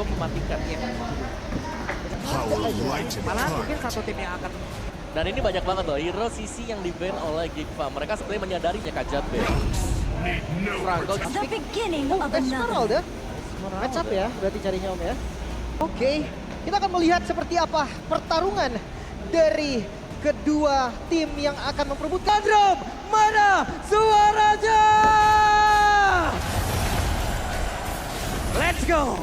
cukup mematikan ya. Malah mungkin satu tim yang akan. Dan ini banyak banget loh hero CC yang di-ban oleh Gigfa. Mereka sebenarnya menyadarinya Kajab Franco. The beginning of Esmeralda. another. Match up ya, berarti carinya Om ya. Oke, kita akan melihat seperti apa pertarungan dari kedua tim yang akan memperebutkan drum. Mana suaranya? Let's go.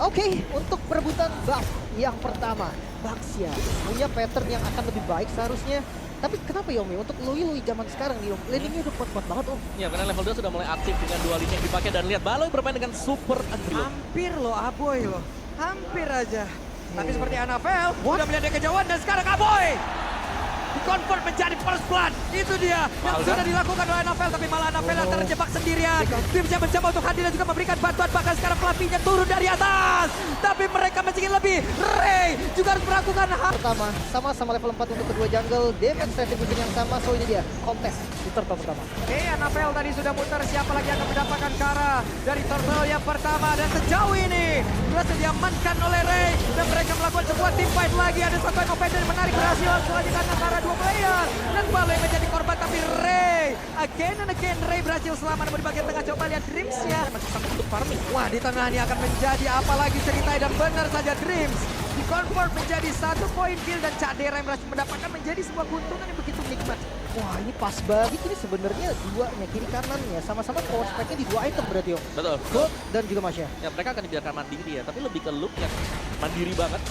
Oke, untuk perebutan buff yang pertama, Baxia punya pattern yang akan lebih baik seharusnya. Tapi kenapa ya Om ya? Untuk Lui zaman sekarang nih Om, landingnya udah kuat-kuat banget Om. Ya, karena level 2 sudah mulai aktif dengan duality yang dipakai dan lihat Baloy bermain dengan super agresif. Hampir loh Aboy loh. Hampir aja. Tapi seperti Anavel udah melihat dia kejauhan dan sekarang Aboy dikonvert menjadi first blood. Itu dia yang sudah dilakukan oleh Anavel, tapi malah Anavel yang terjebak sendirian. Timnya mencoba untuk hadir dan juga memberikan bantuan, bahkan sekarang Flavinya turun dari atas. Tapi mereka masih ingin lebih. Ray juga harus melakukan hal Pertama, sama-sama level 4 untuk kedua jungle, damage retribution yang sama, so ini dia, kontes di turtle pertama. Oke, Anavel tadi sudah muter, siapa lagi yang akan mendapatkan Kara dari turtle yang pertama. Dan sejauh ini berhasil diamankan oleh Ray. Dan mereka melakukan sebuah team fight lagi. Ada satu Innovator yang menarik berhasil langsung aja karena Kara 2 player. Dan Baloy menjadi korban, tapi Ray again and again Ray berhasil selamat di bagian tengah. Coba lihat Dreams-nya. Masih sangat untuk farming. Wah, di tengah ini akan menjadi apa lagi ceritanya, dan benar saja Dreams di-convert menjadi 1 poin kill dan Cak Dera yang berhasil mendapatkan menjadi sebuah keuntungan yang begitu nikmat. Wah ini pas banget, ini sebenarnya duanya kiri kanannya sama-sama power spec-nya di 2 item berarti Om. Betul. Gold dan juga Masya. Ya, mereka akan dibiarkan mandiri ya, tapi lebih ke look yang mandiri banget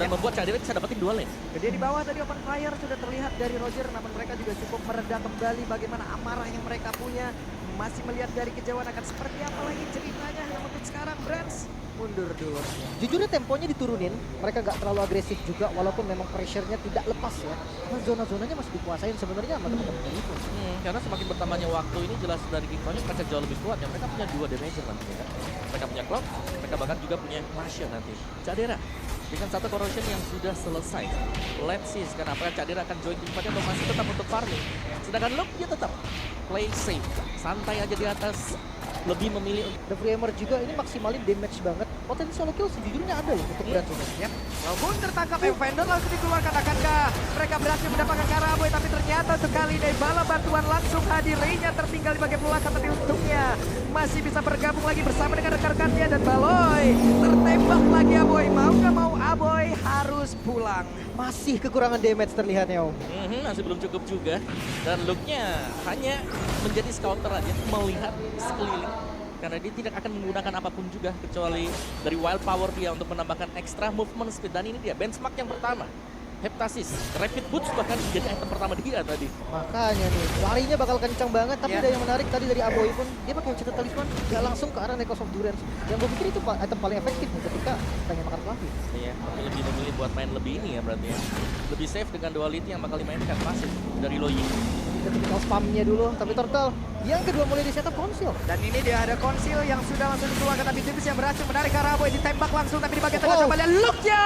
dan membuat Cadira bisa dapetin dual lane. Dia di bawah tadi open fire sudah terlihat dari Roger, namun mereka juga cukup mereda kembali bagaimana amarah yang mereka punya. Masih melihat dari kejauhan akan seperti apa lagi ceritanya, namun untuk sekarang Brands mundur dulu. Jujurnya temponya diturunin, mereka nggak terlalu agresif juga walaupun memang pressure-nya tidak lepas ya. Karena zona-zonanya masih dikuasain sebenarnya sama teman-teman itu. Karena semakin bertambahnya waktu ini jelas dari Gigfa-nya mereka jauh lebih kuat ya. Mereka punya 2 damager nanti kan. Mereka punya Clock, mereka bahkan juga punya Masya nanti. Cadera dengan 1 corrosion yang sudah selesai. Let's see sekarang apakah Cadera akan join tim atau masih tetap untuk farming. Sedangkan Luke dia tetap play safe, santai aja di atas, lebih memilih untuk The Framer juga ini maksimalin damage banget. Potensi solo kill sejujurnya ada loh untuk Brand ini. Yap. Walaupun tertangkap Evander langsung dikeluarkan, akankah mereka berhasil mendapatkan Karaboy, tapi ternyata untuk kali ini bala bantuan langsung hadir. Ray-nya tertinggal di bagian belakang, tapi untungnya masih bisa bergabung lagi bersama dengan rekan-rekannya, dan Baloy tertembak lagi. Aboy mau gak mau Aboy harus pulang. Masih kekurangan damage terlihatnya Om. masih belum cukup juga. Dan look-nya hanya menjadi scouter aja, melihat sekeliling. Karena dia tidak akan menggunakan apapun juga kecuali dari wild power dia untuk menambahkan extra movement speed. Dan ini dia benchmark yang pertama. Heptasis, Rapid Boots bahkan menjadi item pertama dia tadi. Makanya nih, larinya bakal kencang banget. Tapi Ya. ada yang menarik tadi dari Aboy pun, dia pakai Uncharted Talisman gak langsung ke arah Necros of Durance. Yang gue pikir itu item paling efektif nih ketika pengen makan Fluffy. Iya, tapi lebih memilih buat main lebih ini ya berarti ya. Lebih safe dengan duality yang bakal dimainkan pasif dari Loyi. Ketika spamnya dulu, tapi Turtle yang kedua mulai di setup konsil. Dan ini dia ada konsil yang sudah langsung dikeluarkan, tapi James yang berhasil menarik Karaboy, ditembak langsung tapi di bagian tengah. Coba lihat look-nya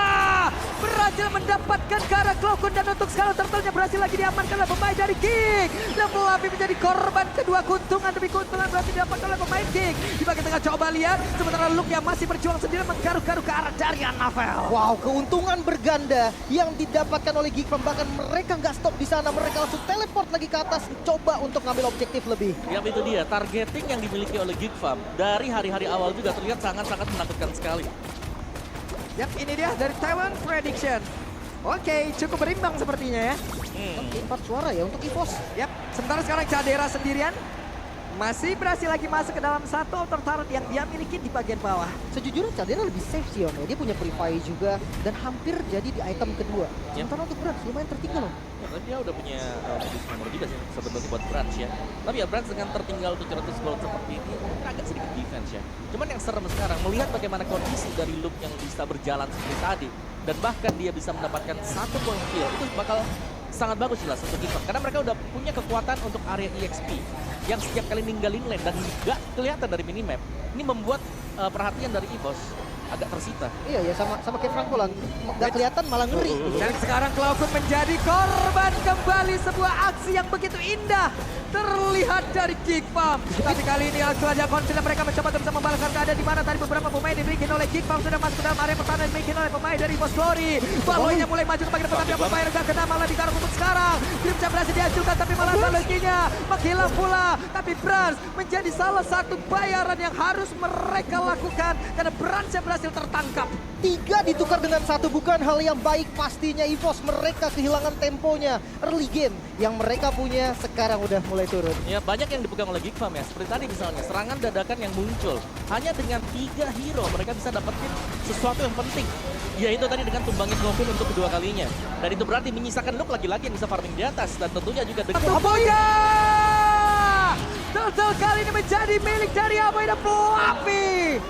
berhasil mendapatkan Kara Cloakun, dan untuk sekarang Turtle-nya berhasil lagi diamankan oleh pemain dari King. Dan Fluffy menjadi korban kedua keuntungan, tapi keuntungan berhasil didapatkan oleh pemain King. Di bagian tengah coba lihat, sementara Luke yang masih berjuang sendiri menggaruh-garuh ke arah dari Anavel. Wow, keuntungan berganda yang didapatkan oleh Gigfa. Bahkan mereka nggak stop di sana, mereka langsung teleport lagi ke atas, coba untuk ngambil objektif lebih. Ya itu dia, targeting yang dimiliki oleh Gigfa dari hari-hari awal juga terlihat sangat-sangat menakutkan sekali. Yap, ini dia dari Taiwan Prediction. Oke, cukup berimbang sepertinya ya. Oke, 4 suara ya untuk EVOS. Yap, sementara sekarang Cadera sendirian masih berhasil lagi masuk ke dalam satu outer turret yang dia miliki di bagian bawah. Sejujurnya Cadera lebih safe sih Om ya. Dia punya Purify juga dan hampir jadi di item kedua. Sementara untuk Brand lumayan tertinggal Om. Ya, tapi dia udah punya modus nomor juga sih sebetulnya buat Branch ya. Tapi ya Branch dengan tertinggal 700 gold seperti ini mungkin agak sedikit defense ya. Cuman yang serem sekarang melihat bagaimana kondisi dari Luke yang bisa berjalan seperti tadi. Dan bahkan dia bisa mendapatkan 1 point kill. Itu bakal sangat bagus jelas untuk Gigfa. Karena mereka udah punya kekuatan untuk area EXP. Yang setiap kali ninggalin lane dan nggak kelihatan dari minimap. Ini membuat perhatian dari EVOS agak tersita. Iya ya, sama kayak Franco lah. Nggak kelihatan malah ngeri. Dan sekarang Cloud9 menjadi korban kembali sebuah aksi yang begitu indah terlihat dari Geekfarm. Tapi kali ini langsung aja Confident mereka mencoba untuk bisa membalaskan keadaan di mana tadi beberapa pemain dimiliki oleh Geekfarm sudah masuk ke dalam area pertahanan dimiliki oleh pemain dari Boss Glory. Baloinya mulai maju ke bagian depan tapi pemain enggak kena malah ditaruh untuk sekarang. Grimcha berhasil dihancurkan tapi malah Baloinya menghilang pula. Tapi Brans menjadi salah satu bayaran yang harus mereka lakukan karena Brans yang berhasil tertangkap. 3 ditukar dengan 1 bukan hal yang baik pastinya EVOS. Mereka kehilangan temponya. Early game yang mereka punya sekarang udah mulai turun. Ya banyak yang dipegang oleh Geekfarm ya. Seperti tadi misalnya serangan dadakan yang muncul. Hanya dengan 3 hero mereka bisa dapetin sesuatu yang penting. Yaitu tadi dengan tumbangin Cloud9 untuk kedua kalinya. Dan itu berarti menyisakan Luke lagi-lagi yang bisa farming di atas. Dan tentunya juga dengan... Aboya! Total kali ini menjadi milik dari Aboy dan Fluffy.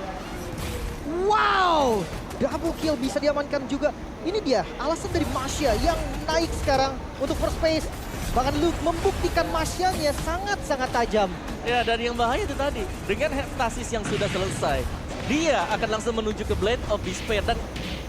Wow! Double kill bisa diamankan juga. Ini dia alasan dari Masya yang naik sekarang untuk first phase. Bahkan Luke membuktikan Masyanya sangat-sangat tajam. Ya dan yang bahaya itu tadi. Dengan heptasis yang sudah selesai. Dia akan langsung menuju ke Blade of Despair. Dan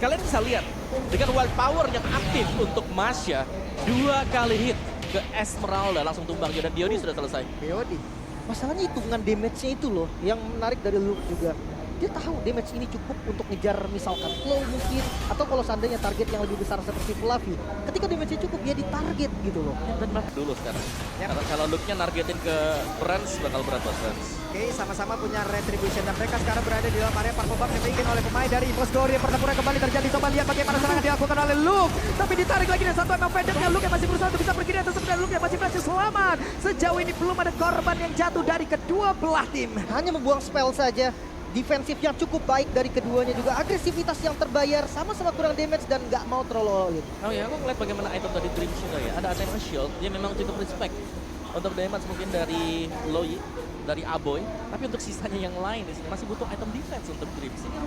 kalian bisa lihat. Dengan wild power yang aktif untuk Masya. 2 kali hit ke Esmeralda. Langsung tumbang juga. Dan Diodi sudah selesai. Diodi. Masalahnya hitungan damage-nya itu loh yang menarik dari Luke juga. Dia tahu damage ini cukup untuk ngejar misalkan Claw mungkin. Atau kalau seandainya target yang lebih besar seperti Fluffy. Ketika damage-nya cukup dia ditarget gitu loh. Dan dulu sekarang. Kalau Luke-nya nargetin ke Brans bakal berat buat Brans. Oke, sama-sama punya retribution dan mereka sekarang berada di dalam area parkobak yang dimiliki oleh pemain dari Boss Glory. Pertempuran kembali terjadi. Coba lihat bagaimana serangan dilakukan oleh Luke. Tapi ditarik lagi dan satu emang pendeknya. Luke yang masih berusaha untuk bisa pergi di atas dan Luke yang masih berhasil selamat. Sejauh ini belum ada korban yang jatuh dari kedua belah tim. Hanya membuang spell saja. Defensif yang cukup baik dari keduanya juga. Agresivitas yang terbayar, sama-sama kurang damage dan nggak mau terlalu all in. Oh ya, aku ngeliat bagaimana item tadi Dream Shield ya. Ada item shield, dia memang cukup respect. Untuk damage mungkin dari Loi, dari Aboy. Tapi untuk sisanya yang lain di sini masih butuh item defense untuk Dream. Ini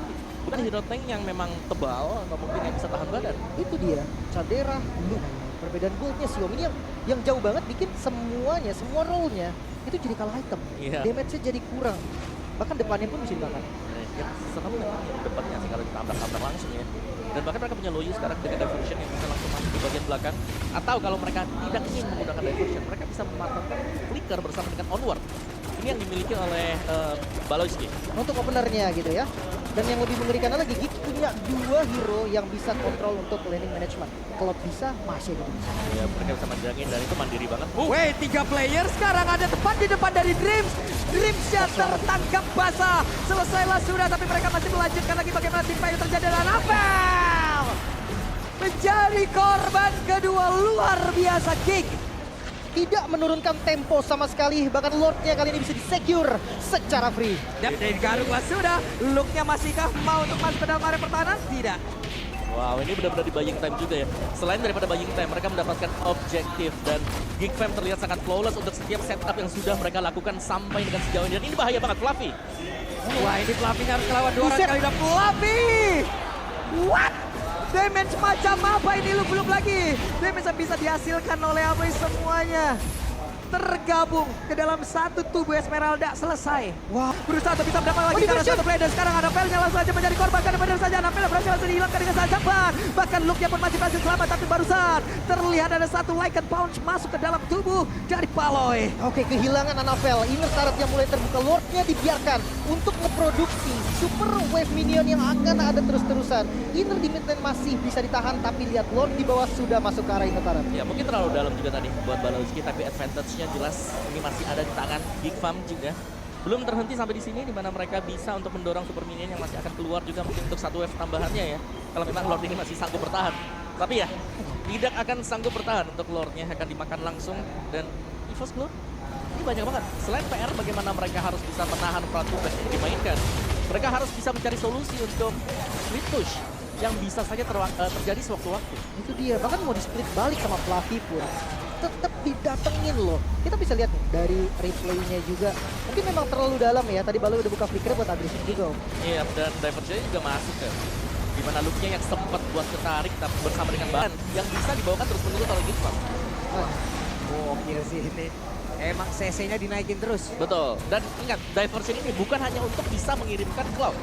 bukan hero tank yang memang tebal atau mungkin yang bisa tahan badan. Itu dia, Cadera, Luke. Perbedaan goldnya Xiaomi ini yang jauh banget bikin semuanya, semua role-nya itu jadi kalah item. Iya. Damage-nya jadi kurang. Bahkan depannya pun bisa dibakar. Ya, serem memang yang depannya sih kalau ditabrak-tabrak langsung ya. Dan bahkan mereka punya Loi sekarang dengan diversion yang bisa langsung masuk di bagian belakang. Atau kalau mereka tidak ingin menggunakan diversion, mereka bisa memanfaatkan flicker bersama dengan onward. Ini yang dimiliki oleh Baloiski. Untuk openernya gitu ya. Dan yang lebih mengerikan lagi, Geek punya 2 hero yang bisa kontrol untuk laning management. Kalau bisa, masih gitu. Ya, mereka bisa manjangin dan itu mandiri banget. Wait, 3 player sekarang ada tepat di depan dari Dreams. Dreamsnya tertangkap basah. Selesailah sudah, tapi mereka masih melanjutkan lagi bagaimana tim yang terjadi dan Apel menjadi korban kedua luar biasa Geek. Tidak menurunkan tempo sama sekali, bahkan Lord-nya kali ini bisa di-secure secara free. Dan dari Garunglah sudah, Luke-nya masihkah mau untuk masuk ke dalam area pertahanan? Tidak. Wow, ini benar-benar di buying time juga ya. Selain daripada buying time, mereka mendapatkan objektif dan Geekfam terlihat sangat flawless untuk setiap setup yang sudah mereka lakukan sampai dengan sejauh ini. Dan ini bahaya banget, Fluffy. Wah, ini Fluffy harus melawan 2 orang kali udah Fluffy. What? Damage macam apa ini lu belum lagi. Damage yang bisa dihasilkan oleh Aboy semuanya tergabung ke dalam satu tubuh Esmeralda. Selesai. Wah, berusaha untuk bisa mendapatkan lagi karena satu play dan sekarang Anapelnya langsung saja menjadi korban karena benar saja Anapel berhasil langsung dihilangkan dengan sangat cepat. Bahkan Luke-nya pun masih berhasil selamat tapi barusan terlihat ada satu Lycan Punch masuk ke dalam tubuh dari Paloy. Oke, kehilangan Anapel. Inner turret yang mulai terbuka. Lord-nya dibiarkan untuk ngeproduksi super wave minion yang akan ada terus-terusan. Inner di mid lane masih bisa ditahan tapi lihat Lord di bawah sudah masuk ke arah inner turret. Ya, mungkin terlalu dalam juga tadi buat Baloiski, tapi advantage-nya jelas ini masih ada di tangan Geekfam juga. Belum terhenti sampai di sini di mana mereka bisa untuk mendorong super minion yang masih akan keluar juga mungkin untuk satu wave tambahannya ya. Kalau memang Lord ini masih sanggup bertahan. Tapi ya, tidak akan sanggup bertahan untuk Lord-nya akan dimakan langsung dan EVOS Glow ini banyak banget. Selain PR bagaimana mereka harus bisa menahan Fratugas ini dimainkan. Mereka harus bisa mencari solusi untuk split push yang bisa saja terjadi sewaktu-waktu. Itu dia, bahkan mau di-split balik sama Fluffy pun tetap didatengin loh. Kita bisa lihat nih dari replaynya juga. Mungkin memang terlalu dalam ya. Tadi Balo udah buka flicker buat agresif juga. Iya, dan diversion juga masuk kan. Dimana Luke-nya yang sempat buat ketarik tapi bersama dengan Bahan yang bisa dibawakan terus-menerus oleh Geekfam. Gokil sih ini. Emang CC-nya dinaikin terus. Betul. Dan ingat, diversion ini bukan hanya untuk bisa mengirimkan Cloud.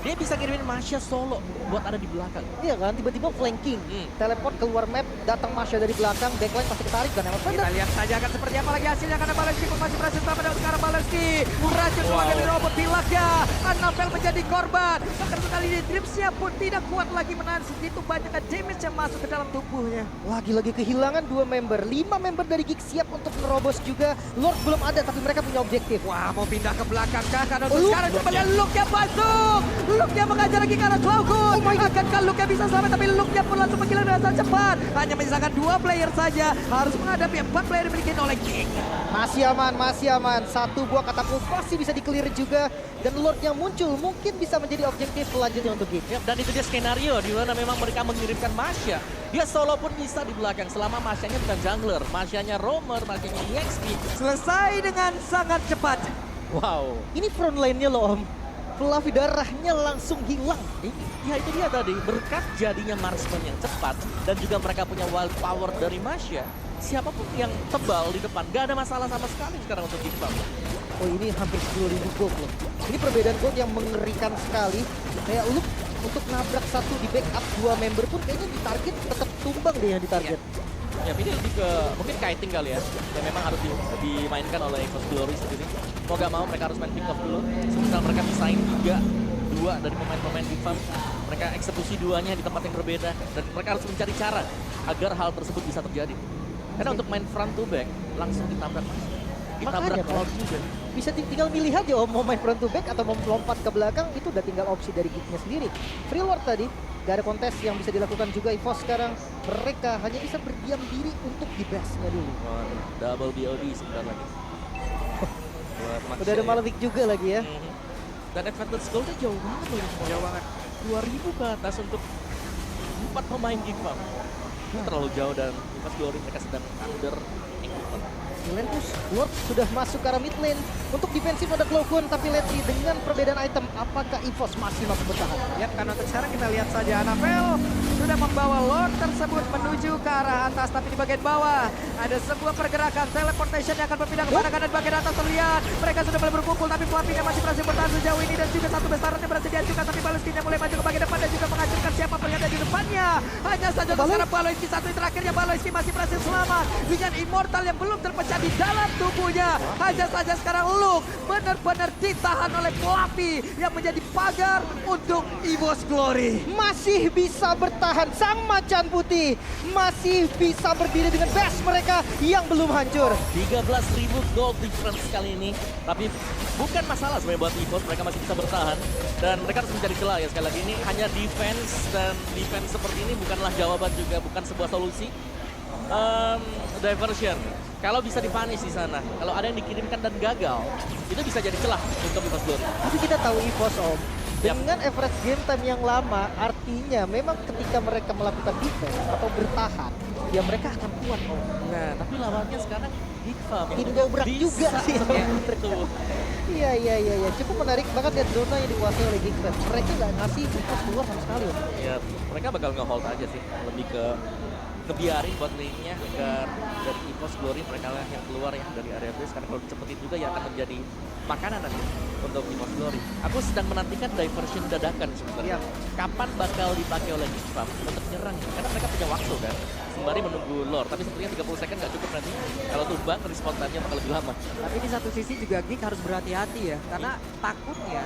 Dia bisa ngirimin Masya solo buat ada di belakang. Iya kan, tiba-tiba flanking, Hmm. teleport keluar map, datang Masya dari belakang, backline pasti ketarik kan Emerald Kita Thunder. lihat saja akan seperti apa lagi hasilnya karena Balenski pun masih berhasil selamat dan sekarang Balenski berhasil keluar dari robot pilaknya. Annabelle menjadi korban. Bahkan kali ini Dreamsnya pun tidak kuat lagi menahan segitu banyak damage yang masuk ke dalam tubuhnya. Lagi-lagi kehilangan 2 member, 5 member dari Geek siap untuk menerobos juga. Lord belum ada tapi mereka punya objektif. Wah, mau pindah ke belakang kah? Karena untuk Luke. sekarang coba lihat Luke-nya masuk. Luke-nya mengajar lagi ke arah Cloud9. Akankah Luke-nya bisa selamat? Tapi Luke-nya pun langsung menghilang dengan sangat cepat. Hanya menyisakan 2 player saja. Harus menghadapi 4 player yang dimiliki oleh Geek. Masih aman, masih aman. Satu buah katapult pasti bisa di-clear juga. Dan Lord yang muncul mungkin bisa menjadi objektif selanjutnya untuk Geek. Ya, dan itu dia skenario di mana memang mereka mengirimkan Masya. Dia solo pun bisa di belakang selama Masyanya bukan jungler. Masyanya roamer, Masyanya EXP. Selesai dengan sangat cepat. Wow. Ini front line-nya loh Om. Fluffy darahnya langsung hilang. Ya itu dia tadi, berkat jadinya marksman yang cepat dan juga mereka punya wild power dari Masya. Siapapun yang tebal di depan, gak ada masalah sama sekali sekarang untuk Geek Farm. Oh ini hampir 10.000 gold loh. Ini perbedaan gold yang mengerikan sekali. Kayak Luke untuk nabrak satu di backup 2 member pun kayaknya di target tetap tumbang deh yang di target. Ya ini lebih ke mungkin kiting kali ya, yang memang harus dimainkan oleh Echo's Glory sendiri. Mau gak mau mereka harus main pick off dulu. Semisal mereka pisahin 2 dari pemain-pemain Geek Farm. Mereka eksekusi 2-nya di tempat yang berbeda dan mereka harus mencari cara agar hal tersebut bisa terjadi. Karena untuk main front to back langsung ditabrak. Ditabrak Makanya, kan? Cloud juga. Bisa tinggal milih aja Om mau main front to back atau mau lompat ke belakang, itu udah tinggal opsi dari Geeknya sendiri. Free Lord tadi, gak ada kontes yang bisa dilakukan juga EVOS sekarang. Mereka hanya bisa berdiam diri untuk di base-nya dulu. Waduh, double BOD sebentar lagi. Buat Max Udah ada ya. Malavik juga lagi ya. Mhm. Dan advantage goal-nya jauh banget loh. Jauh banget. 2000 ke atas untuk 4 pemain Geek Farm. Ini terlalu jauh dan Echo's Glory mereka sedang under equipment. Juventus Lord sudah masuk ke arah mid lane. Untuk defensif ada Cloud9, tapi Letri dengan perbedaan item, apakah EVOS masih mampu bertahan? Ya, karena untuk sekarang kita lihat saja Annabelle sudah membawa Lord tersebut menuju ke arah atas, tapi di bagian bawah ada sebuah pergerakan teleportation yang akan berpindah ke mana kanan bagian atas terlihat. Mereka sudah mulai berkumpul, tapi Fluffy masih berhasil bertahan sejauh ini dan juga satu besarannya berhasil diajukan, tapi Balenskinya mulai maju ke bagian depan dan juga menghancurkan siapapun yang ada di depannya. Hanya saja untuk sekarang Balenski satu yang terakhirnya Balenski masih berhasil selamat dengan immortal yang belum terpecah di dalam tubuhnya. Hanya saja sekarang Luke benar-benar ditahan oleh Fluffy yang menjadi pagar untuk EVOS Glory. Masih bisa bertahan, sang macan putih masih bisa berdiri dengan base mereka yang belum hancur. 13.000 gold difference kali ini. Tapi bukan masalah sebenarnya buat EVOS, mereka masih bisa bertahan. Dan mereka harus mencari celah ya, sekali lagi ini hanya defense. Dan defense seperti ini bukanlah jawaban juga, bukan sebuah solusi. Diversion. Kalau bisa dipunish di sana, kalau ada yang dikirimkan dan gagal, itu bisa jadi celah untuk EVOS Glory. Tapi kita tahu EVOS Om, Yap. dengan average game time yang lama, artinya memang ketika mereka melakukan defense atau bertahan, ya mereka akan kuat Om. Nah, tapi lawannya sekarang Geek Farm. Tim dobrak juga sih. Itu. Iya. Cukup menarik banget lihat zona yang dikuasai oleh Geek Fest. Mereka nggak ngasih EVOS keluar sama sekali Om. Ya, mereka bakal nge-hold aja sih, lebih ke ngebiarin buat lane-nya agar dari EVOS Glory mereka lah yang keluar ya dari area base, karena kalau dicepetin juga ya akan menjadi makanan nanti untuk EVOS Glory. Aku sedang menantikan diversion dadakan sebenarnya. Kapan bakal dipakai oleh Geek Farm untuk nyerang? Karena mereka punya waktu kan, sembari menunggu Lord. Tapi sepertinya 30 second nggak cukup nanti. Kalau tumbang, respon time-nya bakal lebih lama. Tapi di satu sisi juga Geek harus berhati-hati ya, karena takutnya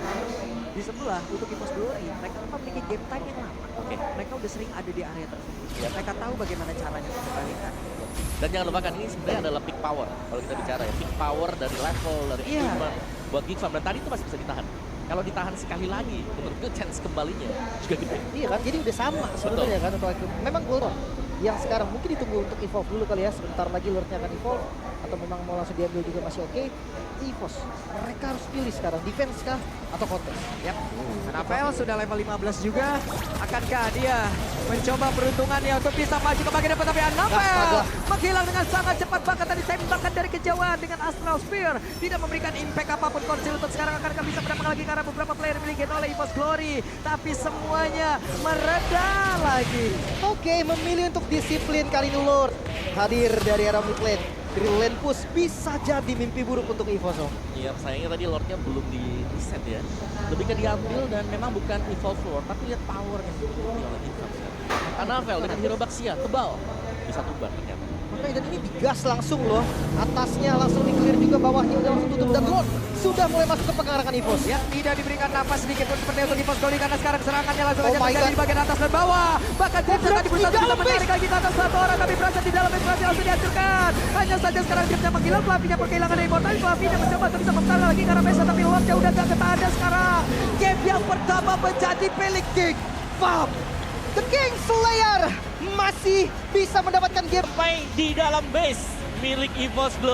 di sebelah untuk EVOS Glory mereka memiliki game time yang lama. Oke. Mereka udah sering ada di area tersebut. Ya. Mereka tahu bagaimana caranya untuk membalikan. Dan jangan lupakan ini sebenarnya adalah peak power. Kalau kita bicara ya, peak power dari level, dari Iya. equipment buat Geek Farm. Dan tadi itu masih bisa ditahan. Kalau ditahan sekali lagi, menurutku chance kembalinya juga gede. Iya kan, jadi udah sama sebenarnya kan untuk itu. Memang Lord yang sekarang mungkin ditunggu untuk evolve dulu kali ya. Sebentar lagi Lordnya akan evolve atau memang mau langsung diambil juga masih oke. EVOS, mereka harus pilih sekarang defense kah atau kontes. Yap. Annabelle sudah level 15 juga. Akankah dia mencoba peruntungannya untuk bisa maju ke bagian depan, tapi Annabelle menghilang dengan sangat cepat, bahkan tadi tembakan dari kejauhan dengan Astral Spear tidak memberikan impact apapun. Konsil untuk sekarang akankah bisa mendapatkan lagi karena beberapa player dimiliki oleh EVOS Glory, tapi semuanya mereda lagi. Oke, memilih untuk disiplin kali ini Lord hadir dari arah mid lane dari lane push bisa jadi mimpi buruk untuk EVOS. Iya, sayangnya tadi Lordnya belum di reset ya. Lebih ke diambil dan memang bukan evolve Lord, tapi lihat power yang dimiliki oleh Infam. Anavel dengan hero Baxia, tebal. Bisa tumbang ternyata. Makanya dan ini digas langsung loh. Atasnya langsung di-clear juga, bawahnya udah langsung tutup. Dan Lord sudah mulai masuk ke pengarangan EVOS. Ya, tidak diberikan nafas sedikit pun seperti untuk EVOS Goli karena sekarang serangannya langsung Oh aja my terjadi God. di bagian atas dan bawah. Bahkan Drift tadi berusaha di bisa dalam menarik base. lagi ke atas satu orang, tapi berhasil di dalam base berhasil langsung dihancurkan. Hanya saja sekarang Driftnya menghilang, Flavinya kehilangan rebound, tapi Flavinya mencoba untuk bisa memtarik lagi ke arah Mesa, tapi Lordnya udah gak ketahan sekarang. Game yang pertama menjadi milik King Fam. The King Slayer masih bisa mendapatkan game. Sampai di dalam base milik EVOS Glory.